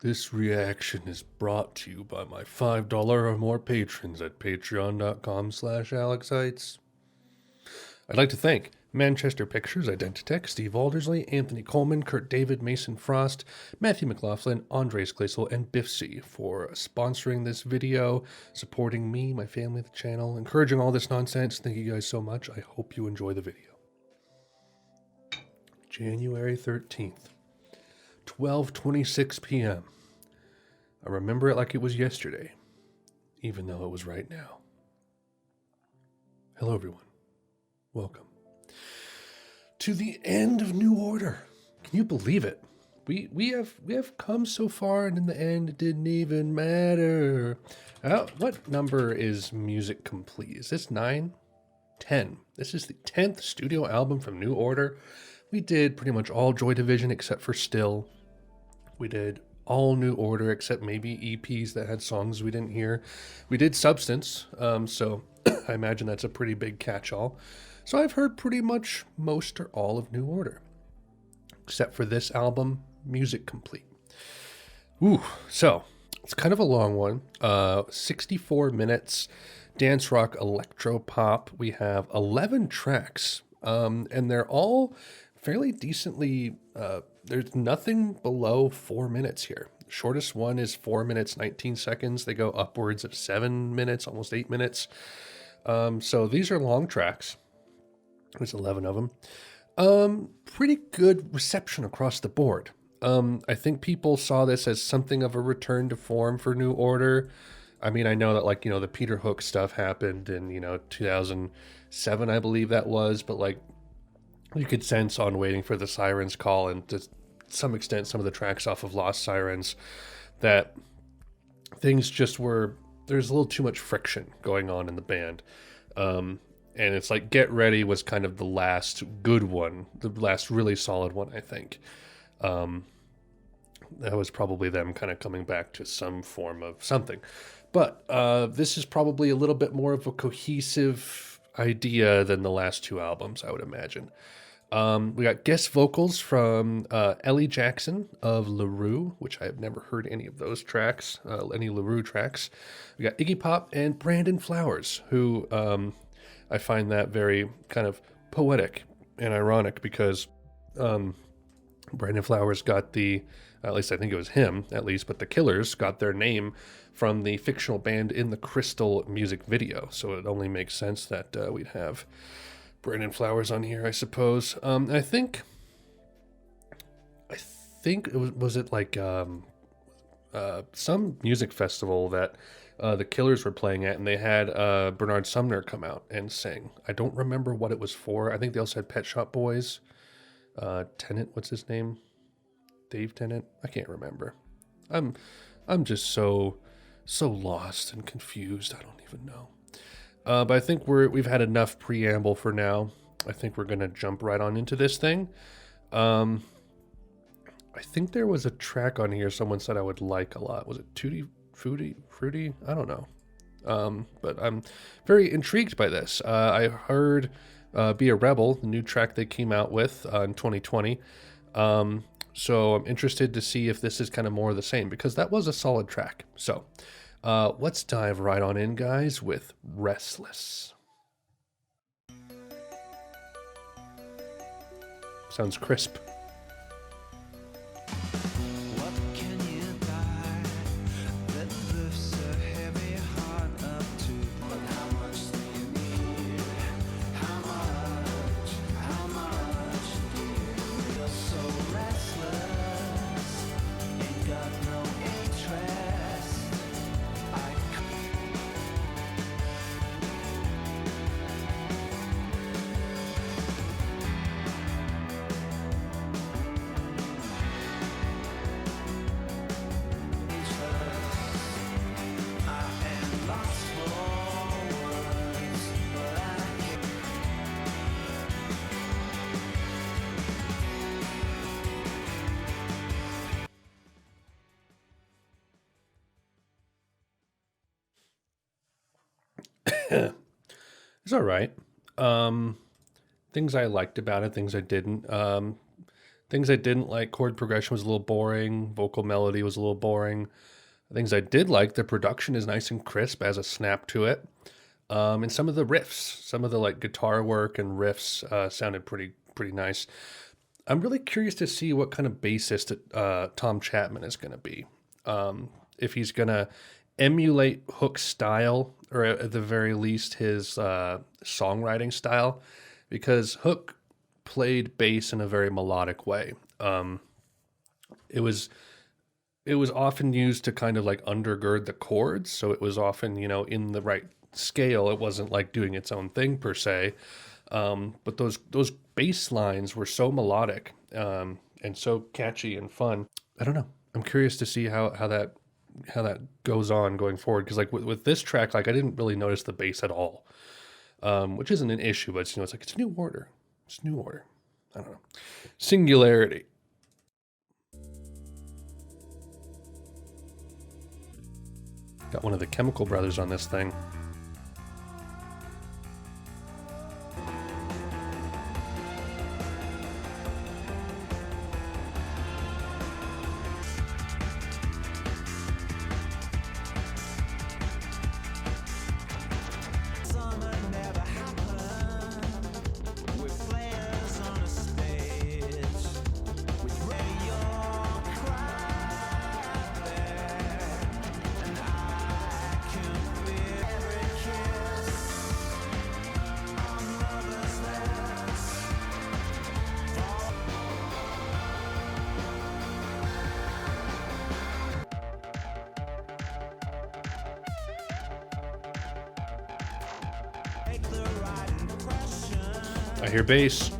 This reaction is brought to you by my $5 or more patrons at patreon.com/AlexHeitz. I'd like to thank Manchester Pictures, Identitech, Steve Aldersley, Anthony Coleman, Kurt David, Mason Frost, Matthew McLaughlin, Andres Glaisel, and Biffsy for sponsoring this video, supporting me, my family, the channel, encouraging all this nonsense. Thank you guys so much. I hope you enjoy the video. January 13th, 12:26 p.m. I remember it like it was yesterday, even though it was right now. Hello, everyone. Welcome to the end of New Order. Can you believe it? We have come so far, and in the end, it didn't even matter. What number is Music Complete? Is this 9? 10. This is the 10th studio album from New Order. We did pretty much all Joy Division except for Still. We did all New Order except maybe EPs that had songs we didn't hear. We did Substance, so I imagine that's a pretty big catch-all. So I've heard pretty much most or all of New Order, except for this album, Music Complete. Ooh, so it's kind of a long one. 64 minutes, dance rock, electro pop. We have 11 tracks, and they're all fairly decently, there's nothing below 4 minutes here. The shortest one is 4 minutes, 19 seconds. They go upwards of 7 minutes, almost 8 minutes. So these are long tracks. There's 11 of them. Pretty good reception across the board. I think people saw this as something of a return to form for New Order. I mean, I know that, like, the Peter Hook stuff happened in, 2007, I believe that was, but, like, you could sense on Waiting for the Sirens Call, and to some extent some of the tracks off of Lost Sirens, that things just were, there's a little too much friction going on in the band. And it's like Get Ready was kind of the last good one, the last really solid one, I think. That was probably them kind of coming back to some form of something. But this is probably a little bit more of a cohesive idea than the last two albums, I would imagine. We got guest vocals from Ellie Jackson of LaRue, which I have never heard any of those tracks, any LaRue tracks. We got Iggy Pop and Brandon Flowers, who I find that very kind of poetic and ironic because Brandon Flowers got at least I think it was him, at least, but the Killers got their name from the fictional band In the Crystal music video. So it only makes sense that we'd have Brandon Flowers on here, I suppose. I think it was it like some music festival that the Killers were playing at, and they had Bernard Sumner come out and sing. I don't remember what it was for. I think they also had Pet Shop Boys. Tennant, what's his name? Dave Tennant? I can't remember. I'm just so lost and confused. I don't even know. But I think we've had enough preamble for now. I think we're gonna jump right on into this thing. I think there was a track on here someone said I would like a lot. Was it Tutti Frutti? I don't know. But I'm very intrigued by this. I heard Be a Rebel, the new track they came out with in 2020. So I'm interested to see if this is kind of more of the same, because that was a solid track. So let's dive right on in, guys, with Restless. Sounds crisp. It's all right. Things I liked about it, things I didn't. Things I didn't like, chord progression was a little boring, vocal melody was a little boring. Things I did like, the production is nice and crisp, has a snap to it. And some of the riffs, some of the like guitar work and riffs sounded pretty nice. I'm really curious to see what kind of bassist Tom Chapman is going to be. If he's going to emulate Hook's style, or at the very least his songwriting style, because Hook played bass in a very melodic way. It was it was often used to kind of like undergird the chords, so it was often in the right scale. It wasn't like doing its own thing per se, but those bass lines were so melodic, and so catchy and fun. I don't know. I'm curious to see how that goes on going forward, because like with this track, like I didn't really notice the bass at all, which isn't an issue, but it's like it's New Order. It's New Order. I don't know. Singularity. Got one of the Chemical Brothers on this thing. I hear bass.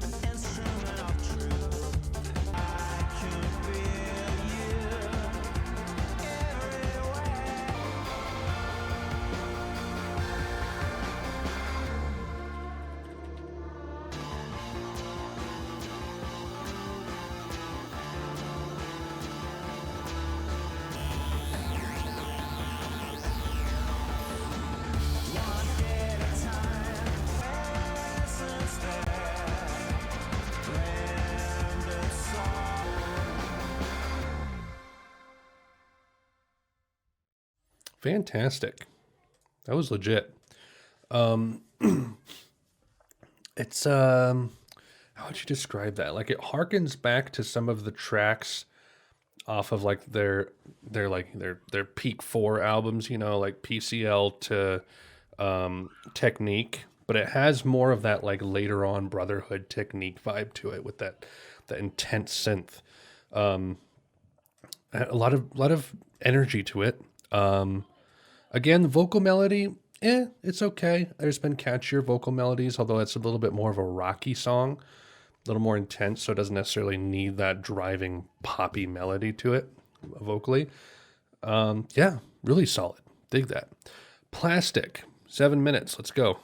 Fantastic. That was legit. Um, it's how would you describe that? Like it harkens back to some of the tracks off of like their peak four albums, like PCL to Technique, but it has more of that like later on Brotherhood Technique vibe to it with that intense synth. Um, a lot of energy to it. Again, the vocal melody, it's okay. There's been catchier vocal melodies, although it's a little bit more of a rocky song, a little more intense, so it doesn't necessarily need that driving poppy melody to it vocally. Yeah, really solid. Dig that. Plastic, 7 minutes. Let's go.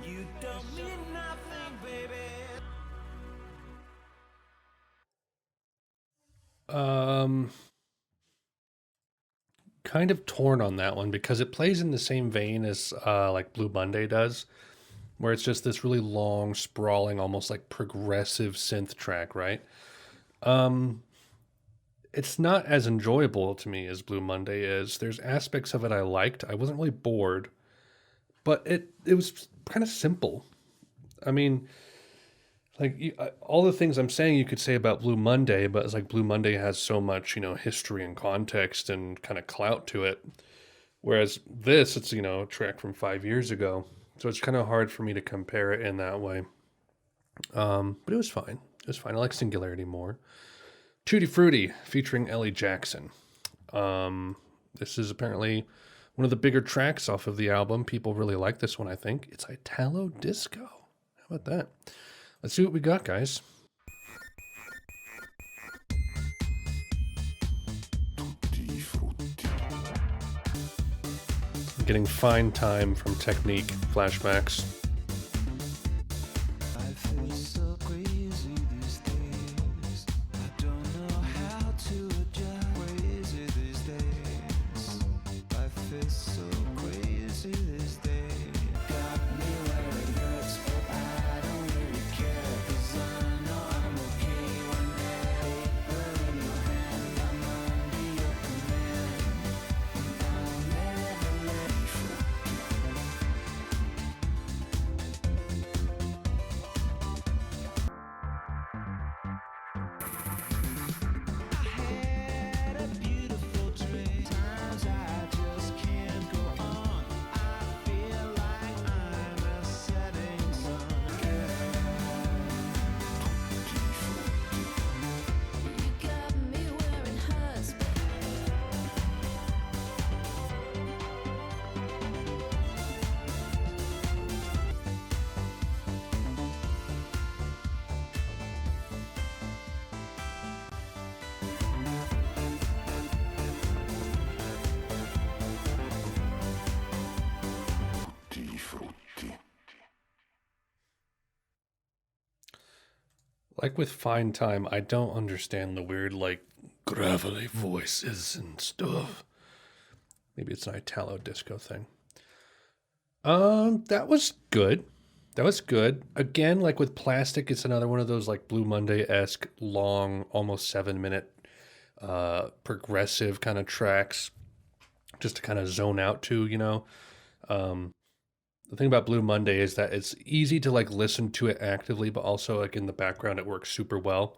You don't mean nothing, baby. Um, Kind of torn on that one because it plays in the same vein as like Blue Monday does, where it's just this really long, sprawling, almost like progressive synth track, right? Um, it's not as enjoyable to me as Blue Monday is. There's aspects of it I liked. I wasn't really bored, but it was kind of simple. I mean, like all the things I'm saying you could say about Blue Monday, but it's like Blue Monday has so much, history and context and kind of clout to it. Whereas this, it's, a track from 5 years ago. So it's kind of hard for me to compare it in that way. But it was fine. It was fine. I like Singularity more. Tutti Frutti featuring Ellie Jackson. This is apparently one of the bigger tracks off of the album. People really like this one, I think. It's Italo Disco. How about that? Let's see what we got, guys. Getting Fine Time from Technique flashbacks. I feel so crazy these days. I don't know how to adjust. Crazy these days. I feel so crazy these days. Got me where it hurts, but I don't really care. 'Cause I know I'm okay one day. Paper in your hand, I'm under your command. I'll never let you fall. Had a beautiful dream. Times I just can't go on. I feel like I'm a setting sun. You got me where it hurts. Tutti Frutti. Like with Fine Time, I don't understand the weird, like, gravelly voices and stuff. Maybe it's an Italo Disco thing. That was good. That was good. Again, like with Plastic, it's another one of those like Blue Monday-esque, long, almost 7-minute, progressive kind of tracks, just to kind of zone out to. The thing about Blue Monday is that it's easy to like listen to it actively, but also like in the background, it works super well.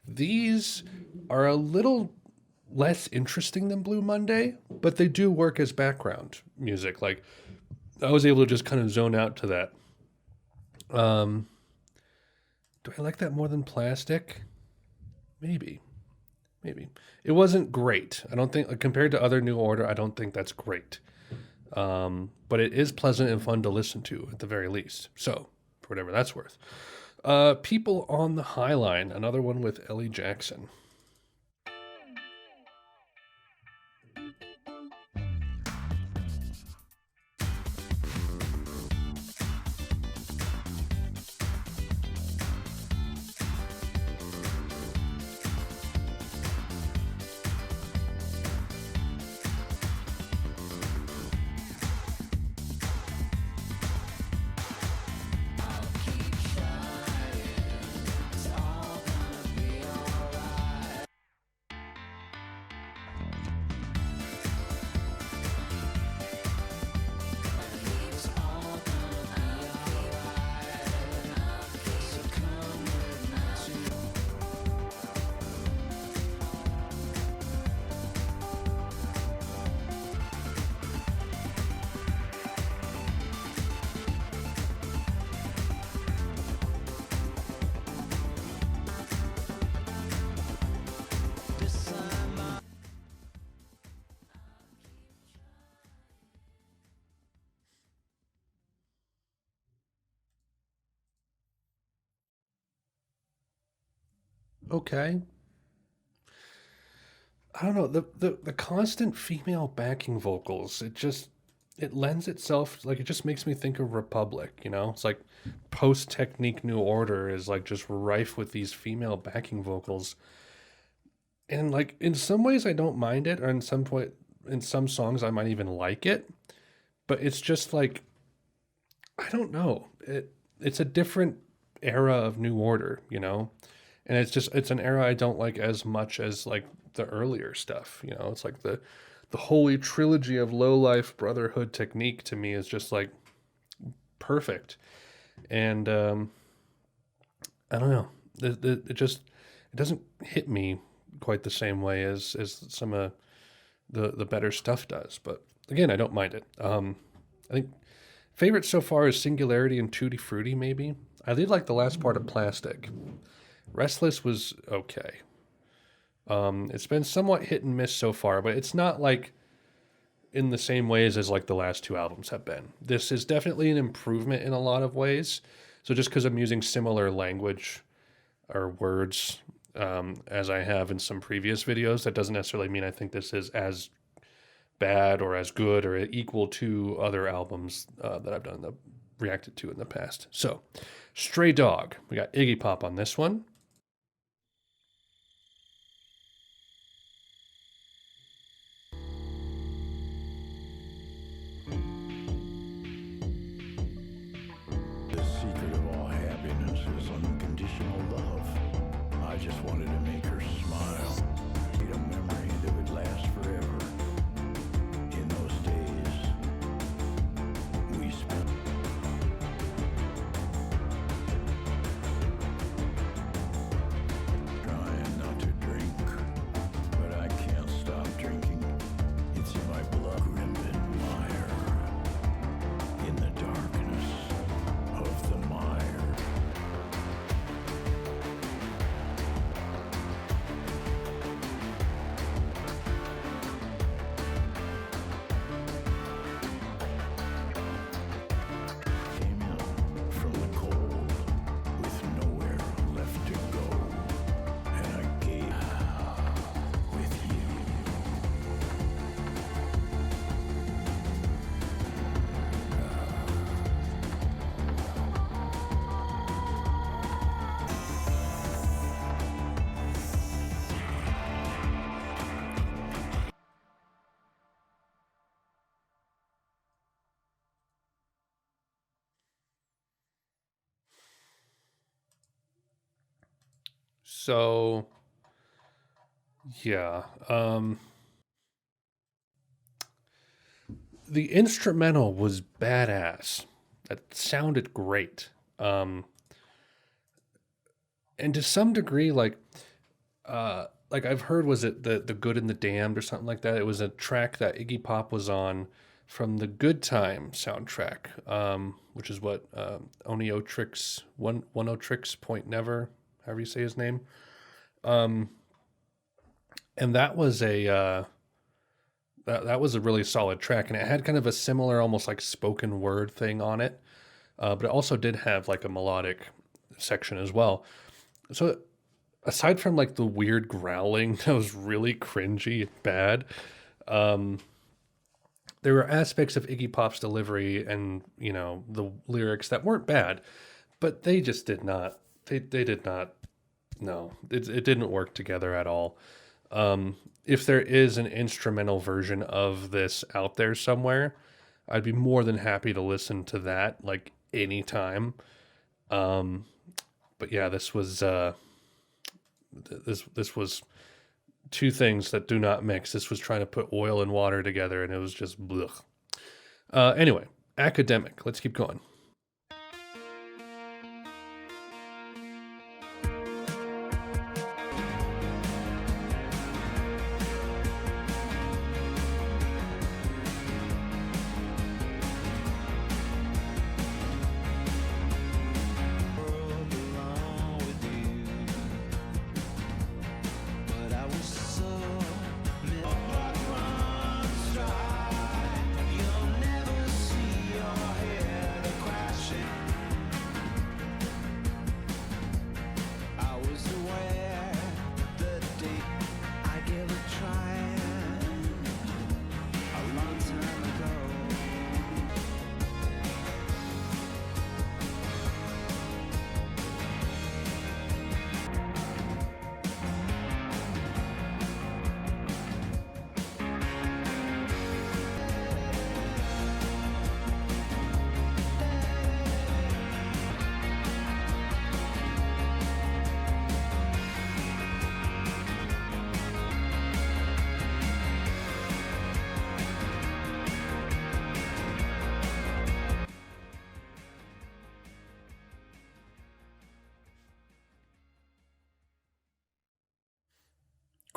These are a little less interesting than Blue Monday, but they do work as background music. Like I was able to just kind of zone out to that. Do I like that more than Plastic? Maybe. It wasn't great. I don't think, like, compared to other New Order, I don't think that's great. But it is pleasant and fun to listen to at the very least. So, for whatever that's worth. People on the High Line, another one with Ellie Jackson. Okay. I don't know, the constant female backing vocals, it lends itself, like, it just makes me think of Republic. It's like post Technique New Order is like just rife with these female backing vocals. And like in some ways I don't mind it, or in some songs I might even like it, but it's just like I don't know. It's a different era of New Order. And it's an era I don't like as much as like the earlier stuff. You know, it's like the holy trilogy of low life brotherhood technique to me is just like perfect. And I don't know, it doesn't hit me quite the same way as some of the better stuff does. But again, I don't mind it. I think favorite so far is Singularity and Tutti Frutti, maybe. I did like the last part of Plastic. Restless was okay. It's been somewhat hit and miss so far, but it's not like in the same ways as like the last two albums have been. This is definitely an improvement in a lot of ways. So just because I'm using similar language or words as I have in some previous videos, that doesn't necessarily mean I think this is as bad or as good or equal to other albums that I've reacted to in the past. So, Stray Dog. We got Iggy Pop on this one. The secret of all happiness is unconditional love. I just wanted to make her smile. Need a memory that would last forever. In those days, we spent trying not to drink, but I can't stop drinking. It's in my blood, grim and mire. In the darkness of the mire. Came in from the cold with nowhere left to go, and I gave with you. So, yeah. The instrumental was badass. It sounded great. And to some degree, like I've heard, was it the Good and the Damned or something like that? It was a track that Iggy Pop was on from the Good Time soundtrack, which is what Oniotrix Point Never, however you say his name. And that was a that was a really solid track, and it had kind of a similar, almost like spoken word thing on it, but it also did have like a melodic section as well. So aside from like the weird growling that was really cringy and bad, there were aspects of Iggy Pop's delivery and, you know, the lyrics that weren't bad, but they just did not, they did not, no, it didn't work together at all. If there is an instrumental version of this out there somewhere, I'd be more than happy to listen to that like anytime. But yeah, this was this was two things that do not mix. This was trying to put oil and water together, and it was just blech. Anyway, Academic. Let's keep going. You'll never see your head cry.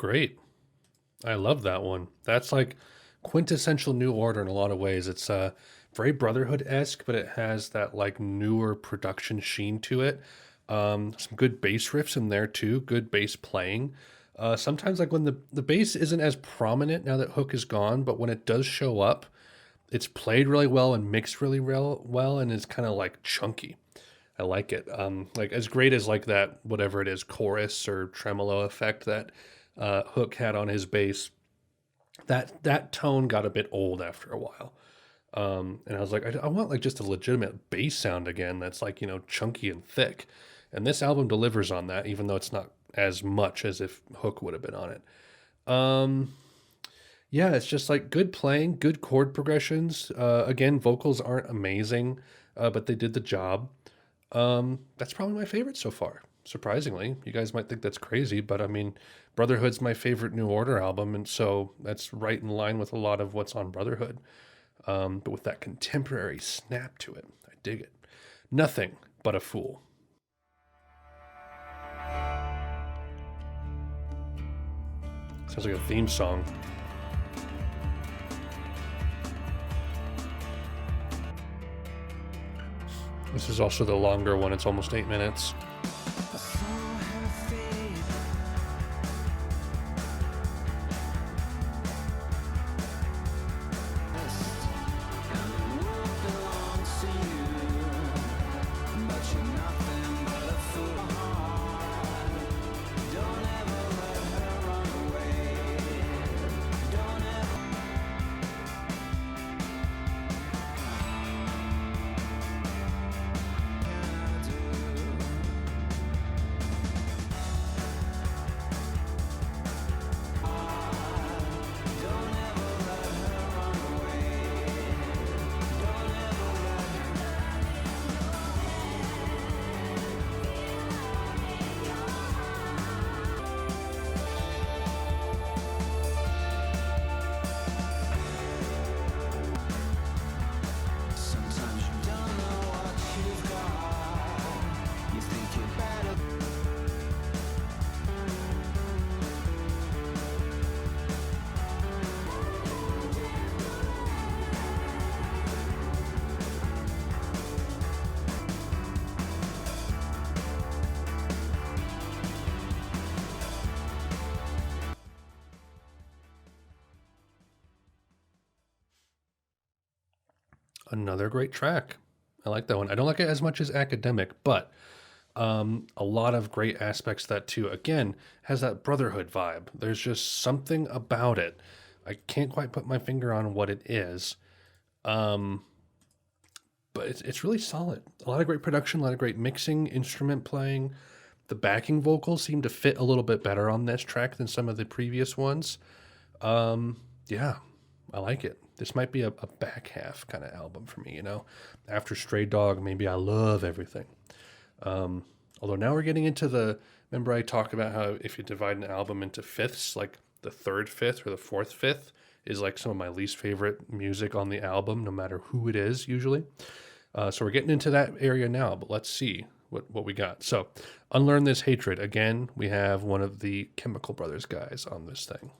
great. I love that one. That's like quintessential New Order in a lot of ways. It's very Brotherhood-esque, but it has that like newer production sheen to it. Some good bass riffs in there too. Good bass playing. Sometimes like when the bass isn't as prominent now that Hook is gone, but when it does show up, it's played really well and mixed really well, and it's kind of like chunky. I like it. Like as great as like that whatever it is chorus or tremolo effect that Hook had on his bass. That tone got a bit old after a while. And I was like, I want like just a legitimate bass sound again that's like, chunky and thick. And this album delivers on that, even though it's not as much as if Hook would have been on it. Yeah, it's just like good playing, good chord progressions. Again, vocals aren't amazing, but they did the job. That's probably my favorite so far. Surprisingly, you guys might think that's crazy, but I mean, Brotherhood's my favorite New Order album, and so that's right in line with a lot of what's on Brotherhood. But with that contemporary snap to it, I dig it. Nothing but a fool. Sounds like a theme song. This is also the longer one. It's almost 8 minutes. I saw her fade. And the world belongs to you, but you're nothing but a fool. Don't ever let her run away. Don't ever. Sometimes you don't know what you've got. You think you're better. Another great track. I like that one. I don't like it as much as Academic, but a lot of great aspects of that too. Again, has that Brotherhood vibe. There's just something about it. I can't quite put my finger on what it is. But it's really solid. A lot of great production, a lot of great mixing, instrument playing. The backing vocals seem to fit a little bit better on this track than some of the previous ones. Yeah, I like it. This might be a back half kind of album for me, After Stray Dog, maybe I love everything. Although now we're getting into remember I talked about how if you divide an album into fifths, like the third fifth or the fourth fifth is like some of my least favorite music on the album, no matter who it is usually. So we're getting into that area now, but let's see what we got. So Unlearn This Hatred. Again, we have one of the Chemical Brothers guys on this thing.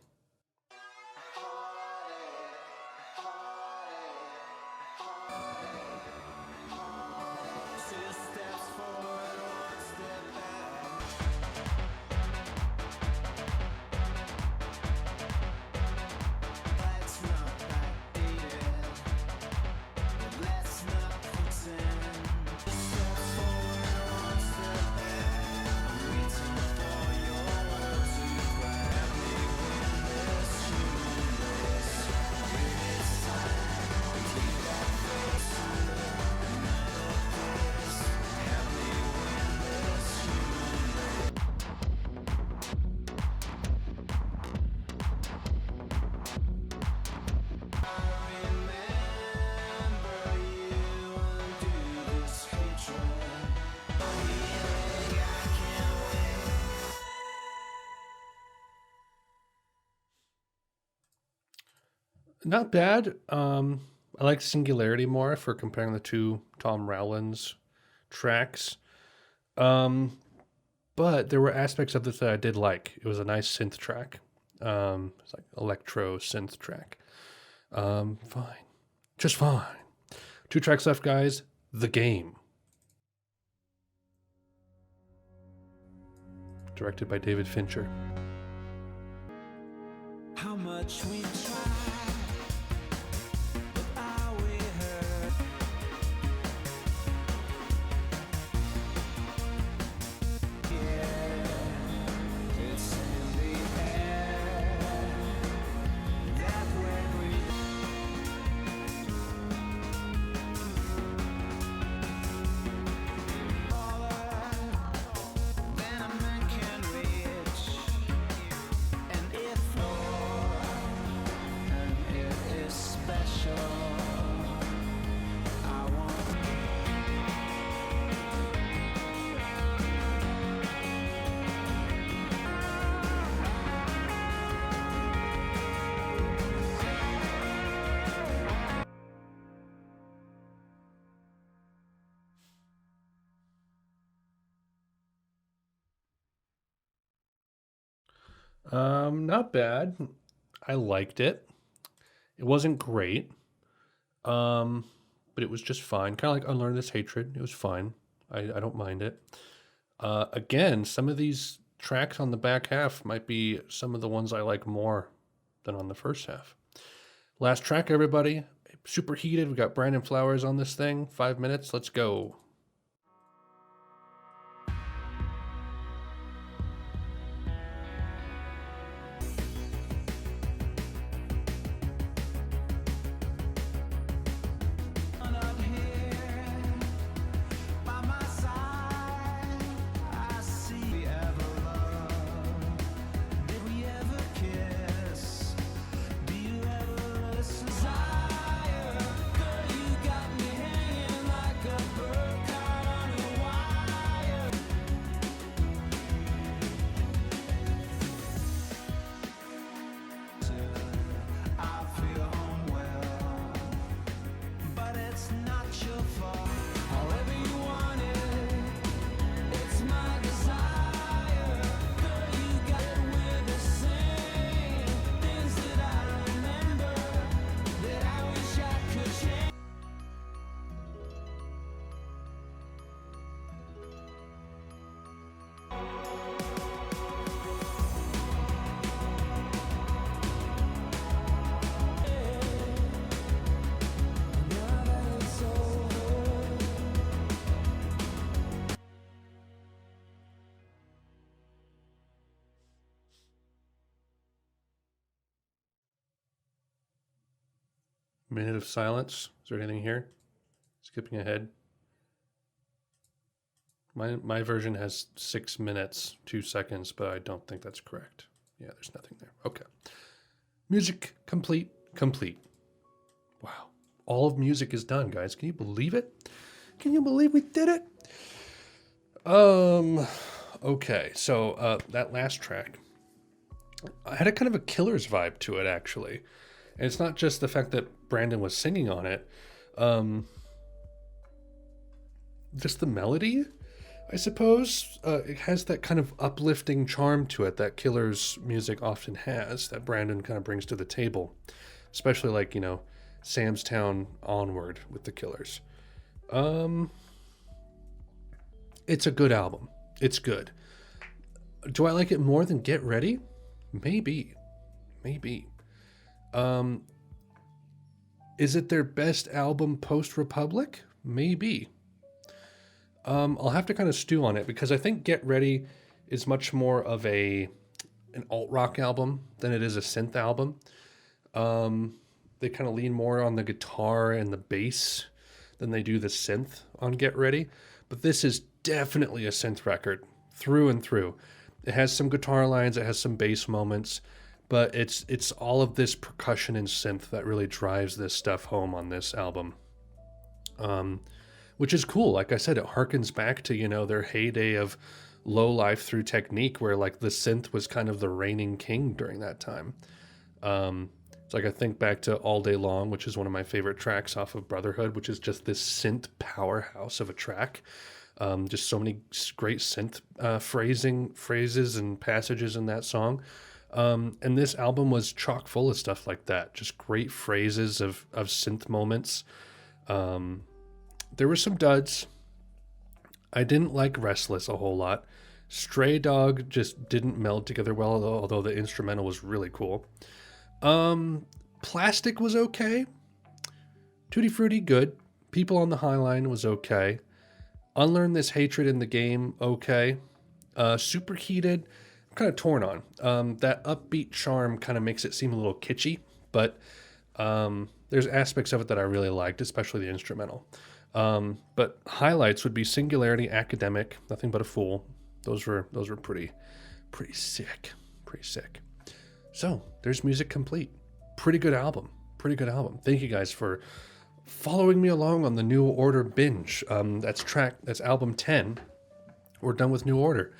Not bad. I like Singularity more for comparing the two Tom Rowland's tracks. But there were aspects of this that I did like. It was a nice synth track. It's like electro synth track. Fine. Just fine. 2 tracks left, guys. The Game. Directed by David Fincher. How much we try, but are we hurt? Yeah, it's in the air that when we then a man can reach, and if more, and it is special, I want. Not bad. I liked it. It wasn't great. But it was just fine. Kind of like Unlearn This Hatred. It was fine. I don't mind it. Again, some of these tracks on the back half might be some of the ones I like more than on the first half. Last track, everybody. Superheated. We got Brandon Flowers on this thing. 5 minutes. Let's go. Up here by my side, I see we ever loved. Did we ever kiss? Do you ever listen? Desire, girl, you got me hanging like a bird caught on a wire. I feel unwell, but it's not your fault. However you want it, it's my desire. Girl, you got it, we're the same. Things that I remember that I wish I could change. Now that it's over. Minute of silence. Is there anything here? Skipping ahead. My version has 6 minutes, 2 seconds, but I don't think that's correct. Yeah, there's nothing there. Okay. Music complete. Wow. All of music is done, guys. Can you believe it? Can you believe we did it? Okay. So that last track, I had a kind of a Killer's vibe to it, actually. And it's not just the fact that Brandon was singing on it. Just the melody, I suppose. It has that kind of uplifting charm to it that Killer's music often has, that Brandon kind of brings to the table. Especially like, Sam's Town onward with the Killers. It's a good album. It's good. Do I like it more than Get Ready? Maybe. Is it their best album post-Republic? Maybe. I'll have to kind of stew on it because I think Get Ready is much more of an alt-rock album than it is a synth album. They kind of lean more on the guitar and the bass than they do the synth on Get Ready. But this is definitely a synth record through and through. It has some guitar lines, it has some bass moments, but it's all of this percussion and synth that really drives this stuff home on this album. Which is cool. Like I said, it harkens back to, their heyday of low life through technique where like the synth was kind of the reigning king during that time. It's like I think back to All Day Long, which is one of my favorite tracks off of Brotherhood, which is just this synth powerhouse of a track. Just so many great synth phrases and passages in that song. And this album was chock full of stuff like that. Just great phrases of synth moments. There were some duds. I didn't like Restless a whole lot. Stray Dog just didn't meld together well, although the instrumental was really cool. Plastic was okay. Tutti Frutti, good. People on the High Line was okay. Unlearn This Hatred in the Game, okay. Superheated, I'm kind of torn on. That upbeat charm kind of makes it seem a little kitschy, but there's aspects of it that I really liked, especially the instrumental. But highlights would be Singularity, Academic, Nothing But a Fool. Those were pretty sick. Pretty sick. So there's Music Complete. Pretty good album. Thank you guys for following me along on the New Order binge. That's album 10. We're done with New Order.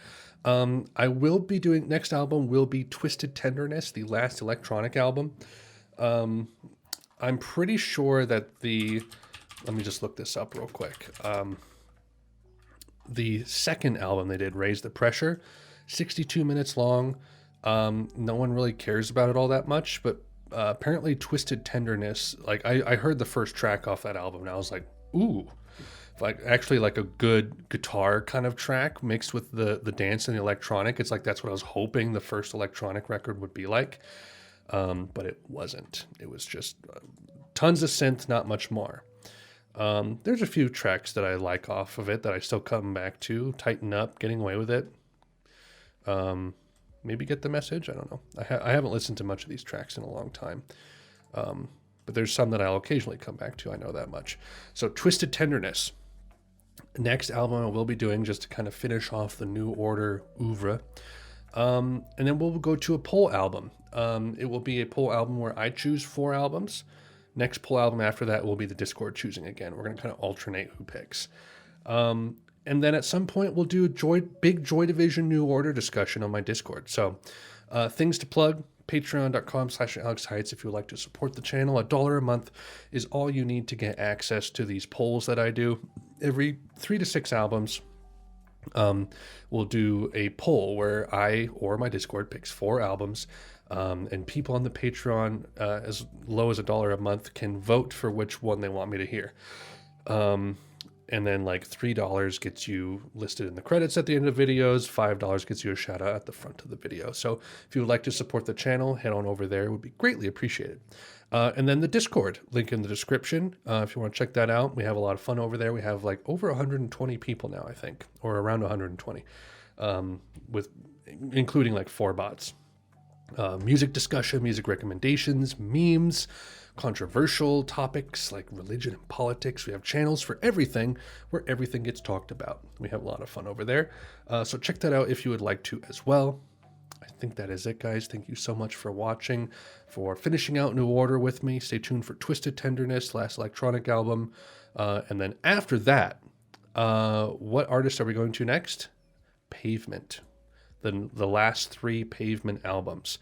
I will be doing, next album will be Twisted Tenderness, the last electronic album. I'm pretty sure that let me just look this up real quick. The second album they did, Raise the Pressure, 62 minutes long. No one really cares about it all that much, but apparently Twisted Tenderness, like I heard the first track off that album and I was like, ooh, like actually like a good guitar kind of track mixed with the dance and the electronic. It's like that's what I was hoping the first electronic record would be like, but it wasn't. It was just tons of synth, not much more. There's a few tracks that I like off of it that I still come back to. Tighten Up, Getting Away with It. Maybe Get the Message. I don't know. I haven't listened to much of these tracks in a long time. But there's some that I'll occasionally come back to. I know that much. So Twisted Tenderness. Next album I will be doing just to kind of finish off the New Order oeuvre. And then we'll go to a poll album. It will be a poll album where I choose 4 albums. Next poll album after that will be the Discord choosing again. We're going to kind of alternate who picks. And then at some point we'll do a big Joy Division New Order discussion on my Discord. So things to plug, patreon.com/AlexHeitz if you would like to support the channel. $1 a month is all you need to get access to these polls that I do. Every 3 to 6 albums, we'll do a poll where I or my Discord picks 4 albums. And people on the Patreon, as low as $1 a month, can vote for which one they want me to hear. And then like $3 gets you listed in the credits at the end of videos. $5 gets you a shout out at the front of the video. So if you would like to support the channel, head on over there. It would be greatly appreciated. And then the Discord, link in the description. If you want to check that out, we have a lot of fun over there. We have like over 120 people now, I think, or around 120, with including like 4 bots. Music discussion, music recommendations, memes, controversial topics like religion and politics. We have channels for everything where everything gets talked about. We have a lot of fun over there. So check that out if you would like to as well. I think that is it, guys. Thank you so much for watching, for finishing out New Order with me. Stay tuned for Twisted Tenderness, last electronic album. And then after that, what artist are we going to next? Pavement. The last 3 Pavement albums.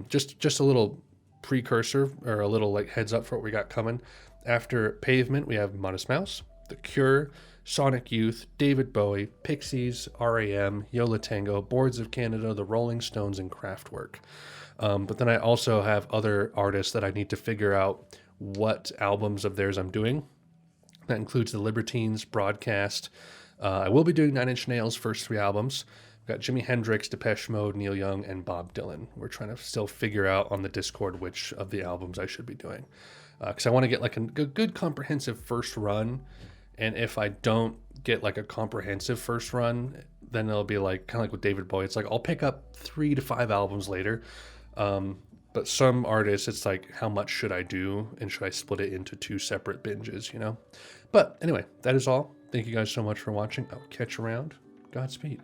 Just a little precursor or a little like heads up for what we got coming. After Pavement, we have Modest Mouse, The Cure, Sonic Youth, David Bowie, Pixies, R.A.M., Yo La Tengo, Boards of Canada, The Rolling Stones, and Kraftwerk. But then I also have other artists that I need to figure out what albums of theirs I'm doing. That includes The Libertines, Broadcast. I will be doing 9 Inch Nails' first 3 albums. We've got Jimi Hendrix, Depeche Mode, Neil Young, and Bob Dylan. We're trying to still figure out on the Discord which of the albums I should be doing. Because I want to get like a good comprehensive first run. And if I don't get like a comprehensive first run, then it'll be like kind of like with David Bowie. It's like I'll pick up 3 to 5 albums later. But some artists, it's like, how much should I do? And should I split it into 2 separate binges, you know? But anyway, that is all. Thank you guys so much for watching. I'll catch you around. Godspeed.